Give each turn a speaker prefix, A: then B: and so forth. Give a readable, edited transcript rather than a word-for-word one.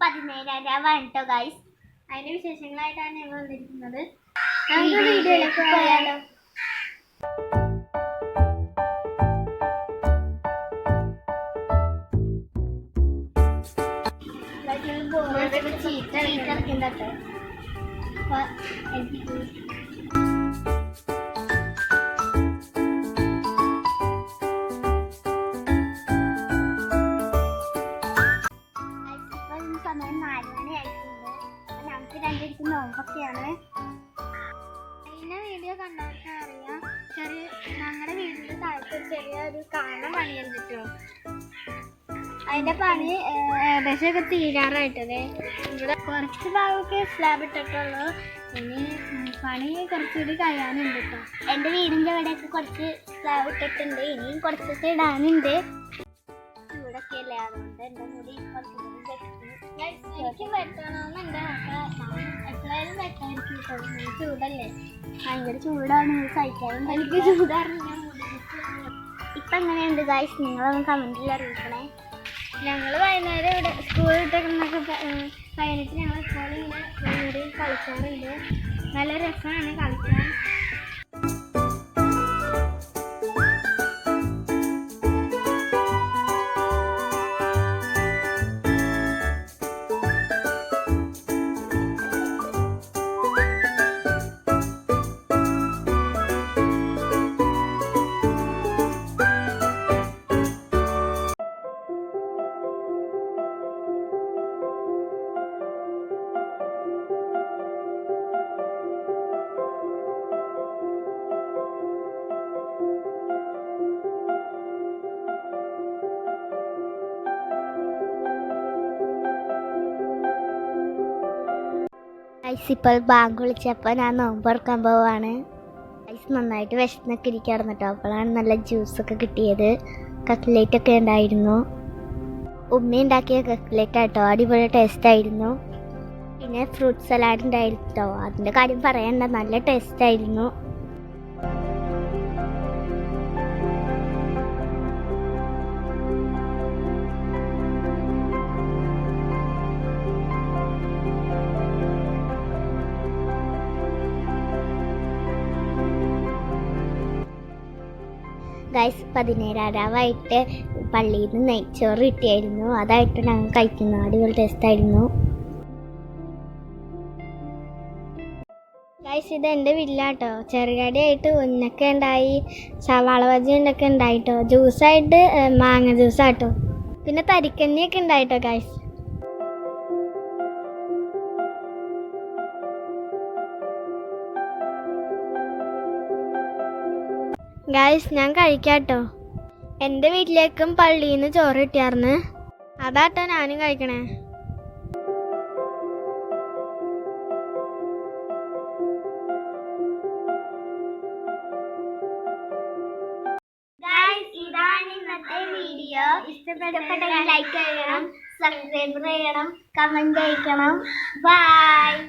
A: 17 കേട്ടോ ഗൈസ്. അതിന്റെ വിശേഷങ്ങളായിട്ടാണ് ഞങ്ങൾ വന്നിരിക്കുന്നത്. നമുക്ക് വീഡിയോയിലേക്ക് പോയാലോ. ചീത്ത ഇറക്കിണ്ടോ സമയം 4 മണി ആയിട്ടുണ്ട്. ഞങ്ങൾക്ക് രണ്ടിടത്ത് നോമ്പൊക്കെയാണ്. അതിന്റെ വീഡിയോ കണ്ടവർക്ക് അറിയാം, ഞങ്ങളുടെ വീടിന്റെ താഴത്ത് ചെറിയൊരു കാണാൻ പണിയുണ്ട് കേട്ടോ. അതിന്റെ പണി ഏകദേശമൊക്കെ തീരാറായിട്ടല്ലേ. ഇവിടെ കുറച്ച് ഭാഗമൊക്കെ സ്ലാബ് ഇട്ടിട്ടുള്ളൂ. ഇനി പണി കുറച്ചുകൂടി കഴിയാനുണ്ട് കേട്ടോ. എൻ്റെ വീടിൻ്റെ ഇവിടെയൊക്കെ കുറച്ച് സ്ലാബ് ഇട്ടിട്ടുണ്ട്. ഇനിയും കുറച്ചൊക്കെ ഇടാനുണ്ട്. ചൂടൊക്കെ അല്ലേ, അതുകൊണ്ട് എൻ്റെ മുടി കുറച്ചുകൂടി എനിക്കും വെട്ടണമെന്നുണ്ട്. എപ്പോഴായാലും വെട്ടായിരിക്കും. ചൂടല്ലേ, ഭയങ്കര ചൂടാണ്, സഹിക്കാനും എനിക്ക് ചൂടാറില്ല. ഇപ്പം എങ്ങനെയുണ്ട് ഗൈസ്, നിങ്ങളൊന്ന് കമൻറ്റിൽ അറിയിക്കണേ. ഞങ്ങൾ വൈകുന്നേരം ഇവിടെ സ്കൂൾ വിട്ടൊക്കെ കഴിഞ്ഞിട്ട് ഞങ്ങൾ സ്കൂളിങ്ങനെ കൂടി കളിക്കാറുണ്ട്. നല്ല രസമാണ് കളിക്കാൻ. ഐസ് ഇപ്പോൾ ബാങ്ക് വിളിച്ചപ്പോൾ ഞാൻ നോമ്പെടുക്കാൻ പോവാണ്. ഐസ് നന്നായിട്ട് വിശന്നൊക്കെ ഇരിക്കാറുണ്ട് കേട്ടോ. അപ്പോഴാണ് നല്ല ജ്യൂസൊക്കെ കിട്ടിയത്. കട്ട്ലേറ്റൊക്കെ ഉണ്ടായിരുന്നു. ഉമ്മ ഉണ്ടാക്കിയ കട്ട്ലേറ്റ് ആട്ടോ, അടിപൊളി ടേസ്റ്റായിരുന്നു. പിന്നെ ഫ്രൂട്ട് സലാഡ് ഉണ്ടായിരുന്നു കേട്ടോ. അതിൻ്റെ കാര്യം പറയണ്ട, നല്ല ടേസ്റ്റായിരുന്നു. ഗൈസ് 17 പള്ളിയിൽ നിന്ന് നെയ്ച്ചോറ് കിട്ടിയായിരുന്നു. അതായിട്ട് ഞങ്ങൾ കഴിക്കുന്നു. അടിപൊളി ടേസ്റ്റായിരുന്നു. ഗൈസ് ഇത് എൻ്റെ വില്ലാട്ടോ. ചെറുകടിയായിട്ട് ഉന്നൊക്കെ ഉണ്ടായി, സവാള ബജിയൊക്കെ ഉണ്ടായിട്ടോ. ജ്യൂസായിട്ട് മാങ്ങ ജ്യൂസാട്ടോ. പിന്നെ തരിക്കഞ്ഞിയൊക്കെ ഉണ്ടായിട്ടോ ഗൈസ്. ഗൈസ് ഞാൻ കഴിക്കാട്ടോ. എൻ്റെ വീട്ടിലേക്കും പള്ളിയിൽ നിന്ന് ചോറ് കിട്ടിയാർന്ന്. അതാട്ടോ ഞാനും കഴിക്കണേ. ഇതാണ് ഇന്നത്തെ വീഡിയോ. ഇഷ്ടപ്പെട്ടെങ്കിൽ ലൈക്ക് ചെയ്യണം, സബ്സ്ക്രൈബ് ചെയ്യണം, കമന്റ് ചെയ്യണം. ബൈ.